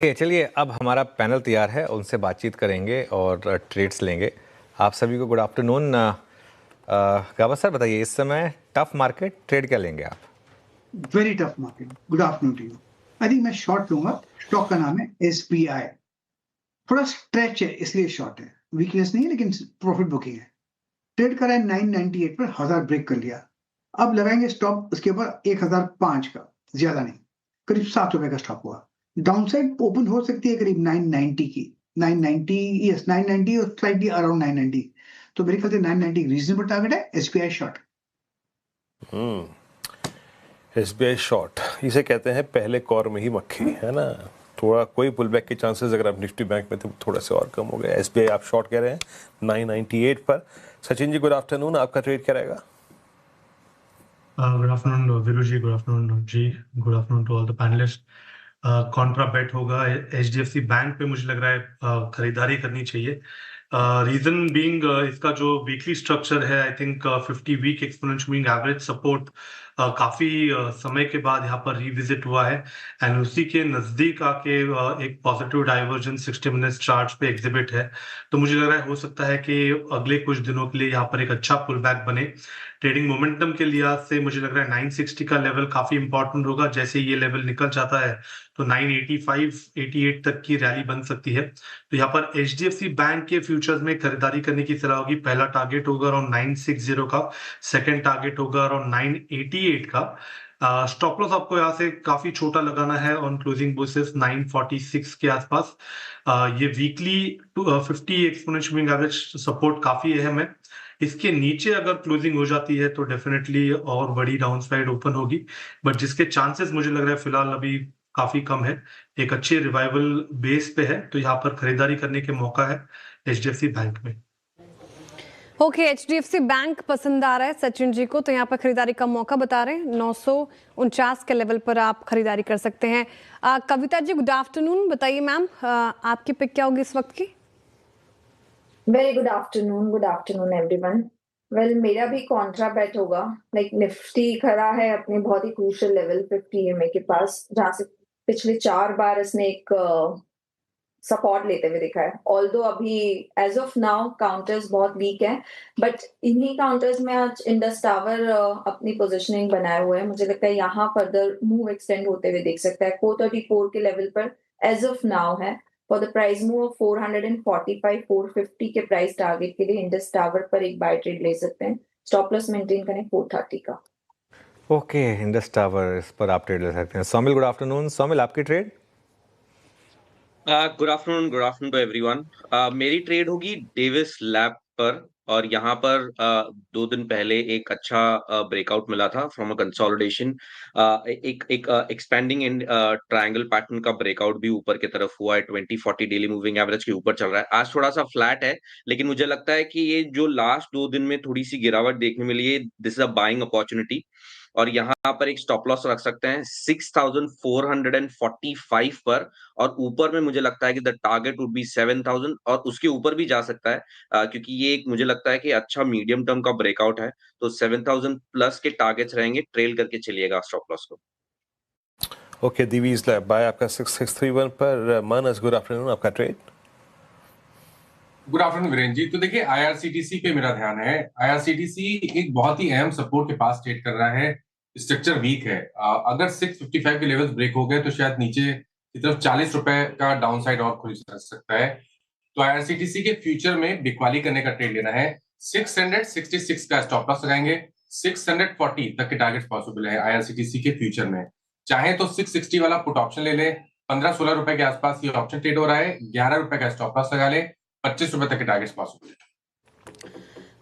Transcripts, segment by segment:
चलिए अब हमारा पैनल तैयार है, उनसे बातचीत करेंगे और ट्रेड्स लेंगे। आप सभी को गुड आफ्टरनून। गाबा सर बताइए, इस समय टफ मार्केट, ट्रेड क्या लेंगे आप? Very tough market. Good afternoon to you. I think मैं शॉर्ट लूंगा। स्टॉक का नाम है एसबीआई। थोड़ा स्ट्रेच है इसलिए शॉर्ट है, वीकनेस नहीं है लेकिन प्रॉफिट बुकिंग है। ट्रेड करा है 998 पर, 1000 ब्रेक कर लिया। अब लगाएंगे स्टॉप उसके ऊपर 1005 का, ज्यादा नहीं, करीब 7 रुपए का स्टॉप हुआ। डाउनसाइड ओपन हो सकती है करीब 990 की, 990, यस 990 और स्लाइटली अराउंड 990। तो मेरे ख्याल से 990 रीजनेबल टारगेट है। SBI short. एसबीआई शॉर्ट, इसे कहते हैं पहले कॉर में ही मक्खी, है ना। थोड़ा कोई पुल बैक के चांसेस अगर आप निफ्टी बैंक में थे थोड़ा से और कम हो गए। एसबीआई आप शॉर्ट कह रहे हैं 998 पर। सचिन जी गुड आफ्टरनून, आपका ट्रेड क्या रहेगा? Good afternoon Viru ji, good afternoon जी, good afternoon to all the panellist. Contra bet होगा एचडीएफसी बैंक पे, मुझे लग रहा है खरीदारी करनी चाहिए। रीजन बीइंग इसका जो वीकली स्ट्रक्चर है, I think 50 week exponential moving average support काफी समय के बाद यहाँ पर रिविजिट हुआ है एंड उसी के नजदीक आके एक पॉजिटिव डाइवर्जेंस 60 मिनट्स चार्ट पे एग्जिबिट है। तो मुझे लग रहा है हो सकता है कि अगले कुछ दिनों के लिए यहाँ पर एक अच्छा पुल बैक बने। ट्रेडिंग मोमेंटम के लिहाज से मुझे लग रहा है 960 का लेवल काफी इंपॉर्टेंट होगा। जैसे ये लेवल निकल जाता है तो 985 88 तक की रैली बन सकती है। तो यहाँ पर एचडीएफसी बैंक के फ्यूचर्स में खरीदारी करने की सलाह होगी। पहला टारगेट होगा अराउंड 960 का, सेकंड टारगेट होगा अराउंड 988 का। स्टॉप लॉस आपको यहाँ से काफी छोटा लगाना है ऑन क्लोजिंग बेसिस 946 के आसपास। ये weekly 50 exponential moving average support काफी अहम है। इसके नीचे अगर क्लोजिंग हो जाती है तो डेफिनेटली और बड़ी डाउन साइड ओपन होगी, बट जिसके चांसेस मुझे लग रहा है फिलहाल अभी काफी कम है। एक अच्छे रिवाइवल बेस पे है तो यहाँ पर खरीदारी करने के मौका है एचडीएफसी बैंक में। ओके, एचडीएफसी बैंक पसंद आ रहा है सचिन जी को, तो यहाँ पर खरीदारी का मौका बता रहे हैं। 949 के लेवल पर आप खरीदारी कर सकते हैं। कविता जी गुड आफ्टरनून, बताइए मैम आपकी पिक क्या होगी इस वक्त की? Very good afternoon everyone. Well मेरा भी कॉन्ट्रा बेट होगा। लाइक निफ्टी खड़ा है अपने बहुत ही क्रूशियल लेवल 50 EMA के पास, जहां से पिछले 4 बार इसने एक सपोर्ट लेते हुए देखा है। ऑल्दो अभी एज ऑफ नाउ काउंटर्स बहुत वीक हैं, बट इन्हीं काउंटर्स में आज इंडस टावर अपनी पोजीशनिंग बनाए हुए हैं। मुझे लगता है यहाँ फर्दर मूव एक्सटेंड होते हुए देख सकता है। 434 के लेवल पर एज ऑफ नाउ है। For the price move of 445 450 के प्राइस टारगेट के लिए इंडस टावर पर एक बाय ट्रेड ले सकते हैं। स्टॉप लॉस मेंटेन करें 430 का। ओके, इंडस टावर इस पर आप ट्रेड ले सकते हैं। Somil good afternoon. सोमिल आपकी trade? Good afternoon to everyone. मेरी ट्रेड होगी डेविस लैब पर, और यहाँ पर 2 दिन पहले एक अच्छा ब्रेकआउट मिला था फ्रॉम अ कंसोलिडेशन। एक एक एक्सपेंडिंग इन ट्रायंगल पैटर्न का ब्रेकआउट भी ऊपर की तरफ हुआ है। 20-40 डेली मूविंग एवरेज के ऊपर चल रहा है। आज थोड़ा सा फ्लैट है, लेकिन मुझे लगता है कि ये जो लास्ट 2 दिन में थोड़ी सी गिरावट देखने मिली है, this is a buying opportunity. और यहाँ पर एक स्टॉप लॉस रख सकते हैं 6445 पर, और ऊपर में मुझे लगता है कि द टारगेट वुड बी 7000, और उसके ऊपर भी जा सकता है क्योंकि ये एक मुझे लगता है कि अच्छा मीडियम टर्म का ब्रेकआउट है। तो 7000 प्लस के टारगेट्स रहेंगे, ट्रेल करके चलिएगा स्टॉप लॉस को। ओके, दिवीज लैब बाय आपका 6631 पर। मानस गुड आफ्टरनून, आपका trade? Good afternoon Virendra ji. तो देखिए आईआरसीटीसी पे मेरा ध्यान है। आईआरसीटीसी एक बहुत ही अहम सपोर्ट के पास ट्रेड कर रहा है। स्ट्रक्चर वीक है। अगर 655 के लेवल्स ब्रेक हो गए तो शायद नीचे की तरफ 40 रुपए का डाउन साइड और खुल सकता है। तो आईआरसीटीसी के फ्यूचर में बिकवाली करने का ट्रेड लेना है। 666 का स्टॉप लॉस लगाएंगे। 640 तक के टारगेट पॉसिबल है आईआरसीटीसी के फ्यूचर में। चाहे तो 660 वाला पुट ऑप्शन ले ले। 15-16 रुपए के आसपास ये ऑप्शन ट्रेड हो रहा है। 11 रुपए का स्टॉप लॉस लगा ले। 25 रुपए तक के टारगेट्स पॉसिबल है।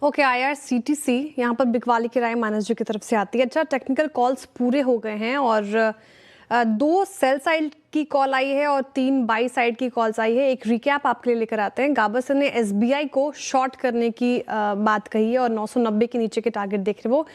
ओके, आईआरसीटीसी यहाँ पर बिकवाली की राय मानस जी की तरफ से आती है। अच्छा, टेक्निकल कॉल्स पूरे हो गए हैं और 2 सेल साइड की कॉल आई है और 3 बाई साइड की कॉल्स आई है। एक रिकैप आपके लिए लेकर आते हैं। गाबा सर ने एसबीआई को शॉर्ट करने की बात कही है और 990 के नीचे के टारगेट देख रहे वो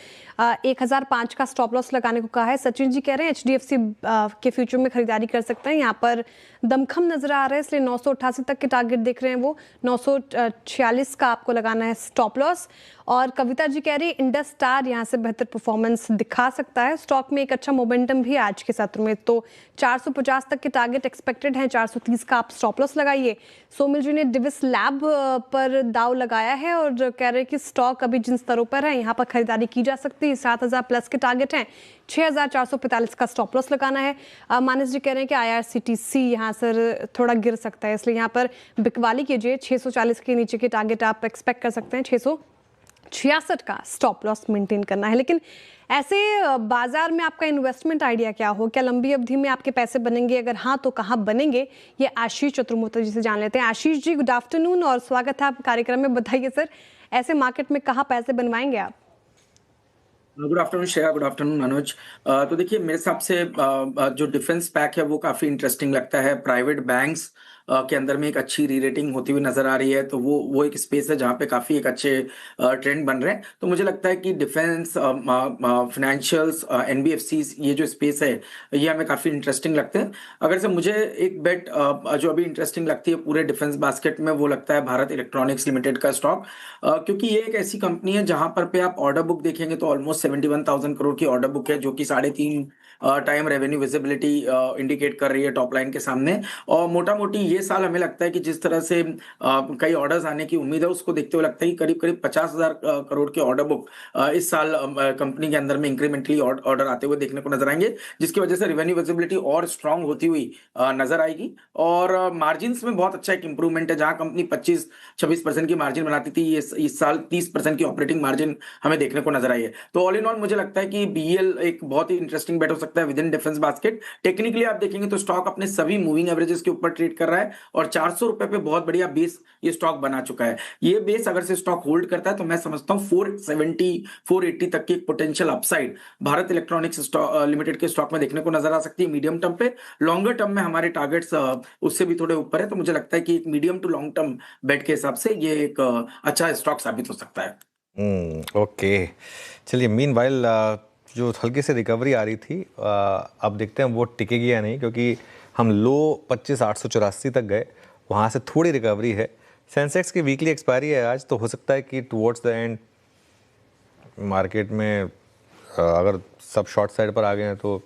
1005 का स्टॉप लॉस लगाने को कहा है। सचिन जी कह रहे हैं एचडीएफसी के फ्यूचर में खरीदारी कर सकते हैं। यहाँ पर दमखम नजर आ रहा है, इसलिए 988 तक के टारगेट देख रहे हैं वो। 946 का आपको लगाना है स्टॉप लॉस। और कविता जी कह रही है इंडस स्टार यहाँ से बेहतर परफॉर्मेंस दिखा सकता है। स्टॉक में एक अच्छा मोमेंटम भी है आज के सत्र में, तो 450 450 तक के टारगेट एक्सपेक्टेड हैं, 430 का आप स्टॉप लॉस लगाइए। सोमिल जी ने डिविस लैब पर दाव लगाया है और कह रहे हैं कि स्टॉक अभी जिन स्तरों पर है यहाँ पर खरीदारी की जा सकती है। 7000 प्लस के टारगेट हैं, 6445 का स्टॉप लॉस लगाना है। मानस जी कह रहे हैं कि IRCTC यहाँ सर थोड़ा गिर सकता है, इसलिए यहाँ पर बिकवाली कीजिए। 640 के नीचे के टारगेट आप एक्सपेक्ट कर सकते हैं, 666 का स्टॉप लॉस मेंटेन करना है। लेकिन ऐसे बाजार में आपका इन्वेस्टमेंट आइडिया क्या हो? क्या लंबी अवधि में आपके पैसे बनेंगे? अगर हाँ तो कहाँ बनेंगे? ये आशीष चतुर्मूर्ति जी से जान लेते हैं। आशीष जी, गुड आफ्टरनून और स्वागत है आप कार्यक्रम में। बताइए सर, ऐसे मार्केट में कहाँ पैसे बनवाएंगे आप? Good afternoon Shreya, good afternoon Manoj. तो देखिए, मेरे हिसाब से जो डिफेंस पैक है वो काफ़ी इंटरेस्टिंग लगता है। प्राइवेट बैंक्स के अंदर में एक अच्छी री रेटिंग होती हुई नजर आ रही है, तो वो एक स्पेस है जहाँ पे काफ़ी एक अच्छे ट्रेंड बन रहे हैं। तो मुझे लगता है कि डिफेंस, फाइनेंशियल्स, NBFCs, ये जो स्पेस है ये हमें काफ़ी इंटरेस्टिंग लगते हैं। अगर से मुझे एक बेट जो अभी इंटरेस्टिंग लगती है पूरे डिफेंस बास्केट में, वो लगता है भारत इलेक्ट्रॉनिक्स लिमिटेड का स्टॉक, क्योंकि ये एक ऐसी कंपनी है जहाँ पर पे आप ऑर्डर बुक देखेंगे तो ऑलमोस्ट 71,000 करोड़ की ऑर्डर बुक है, जो कि 3.5 टाइम रेवेन्यू विजिबिलिटी इंडिकेट कर रही है टॉप लाइन के सामने। और मोटा मोटी ये साल हमें लगता है कि जिस तरह से कई ऑर्डर्स आने की उम्मीद है, उसको देखते हुए लगता है कि करीब करीब 50,000 करोड़ की ऑर्डर बुक इस साल कंपनी के अंदर में इंक्रीमेंटली ऑर्डर आते हुए देखने को नजर आएंगे, जिसकी वजह से रेवेन्यू विजिबिलिटी और स्ट्रांग होती हुई नजर आएगी। और मार्जिन में बहुत अच्छा एक इंप्रूवमेंट है, जहां कंपनी 25-26% की मार्जिन बनाती थी, इस साल 30% की ऑपरेटिंग मार्जिन हमें देखने को नजर आई है। तो ऑल इन ऑल मुझे लगता है कि BEL एक बहुत ही इंटरेस्टिंग बेट हो सकता है with in defence basket. Technically आप देखेंगे तो स्टॉक अपने सभी मूविंग एवरेजेस के ऊपर ट्रेड कर रहा है और 400 रुपए पे बहुत बढ़िया बेस ये स्टॉक बना चुका है। ये बेस अगर से स्टॉक होल्ड करता है तो मैं समझता हूं 470-480 तक की potential upside Bharat electronics limited के स्टॉक में देखने को नजर आ सकती है मीडियम टर्म पे। लॉन्गर टर्म में हमारे टारगेट्स उससे भी थोड़े ऊपर है, तो मुझे लगता है कि एक मीडियम टू लॉन्ग टर्म बेट के हिसाब से ये एक अच्छा स्टॉक साबित हो सकता है। ओके, चलिए मीनवाइल जो हल्की से रिकवरी आ रही थी, अब देखते हैं वो टिकेगी या नहीं, क्योंकि हम लो 25,884 तक गए, वहाँ से थोड़ी रिकवरी है। सेंसेक्स की वीकली एक्सपायरी है आज, तो हो सकता है कि टुवर्ड्स द एंड मार्केट में अगर सब शॉर्ट साइड पर आ गए हैं तो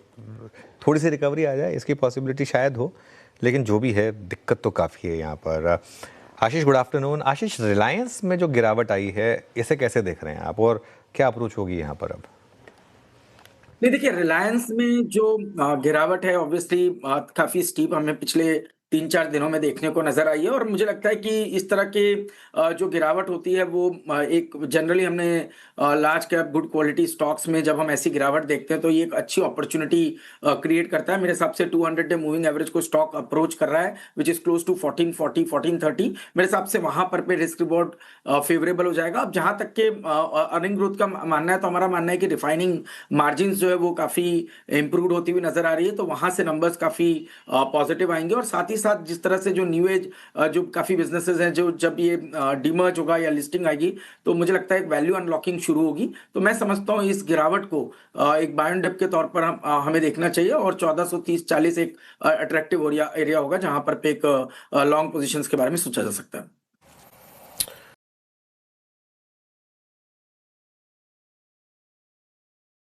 थोड़ी सी रिकवरी आ जाए, इसकी पॉसिबिलिटी शायद हो। लेकिन जो भी है, दिक्कत तो काफ़ी है यहाँ पर। आशीष, गुड आफ्टरनून। आशीष, रिलायंस में जो गिरावट आई है, इसे कैसे देख रहे हैं आप और क्या अप्रोच होगी यहाँ पर अब? नहीं, देखिए, रिलायंस में जो गिरावट है ऑब्वियसली काफी स्टीप हमें पिछले 3-4 दिनों में देखने को नजर आई है। और मुझे लगता है कि इस तरह के जो गिरावट होती है वो एक जनरली हमने large cap good quality stocks में जब हम ऐसी गिरावट देखते हैं तो ये एक अच्छी अपॉर्चुनिटी क्रिएट करता है। मेरे हिसाब से 200 डे मूविंग एवरेज को स्टॉक अप्रोच कर रहा है, विच इज क्लोज टू 1440, 1430। मेरे हिसाब से वहां पर पे रिस्क रिवॉर्ड फेवरेबल हो जाएगा। अब जहां तक के अर्निंग ग्रोथ का मानना है, तो हमारा मानना है कि रिफाइनिंग मार्जिन जो है वो काफी इंप्रूव होती हुई नजर आ रही है, तो वहां से नंबर्स काफी पॉजिटिव आएंगे। और साथ ही साथ जिस तरह से जो न्यू एज जो काफी बिजनेसेस हैं, जो जब ये डीमर्ज होगा या लिस्टिंग आएगी, तो मुझे लगता है एक वैल्यू अनलॉकिंग शुरू होगी। तो मैं समझता हूँ इस गिरावट को एक बाय एंड डिप के तौर पर हमें देखना चाहिए, और 1430-40 एक अट्रैक्टिव एरिया होगा जहां पर पे एक लॉन्ग पोजीशंस के बारे में सोचा जा सकता है।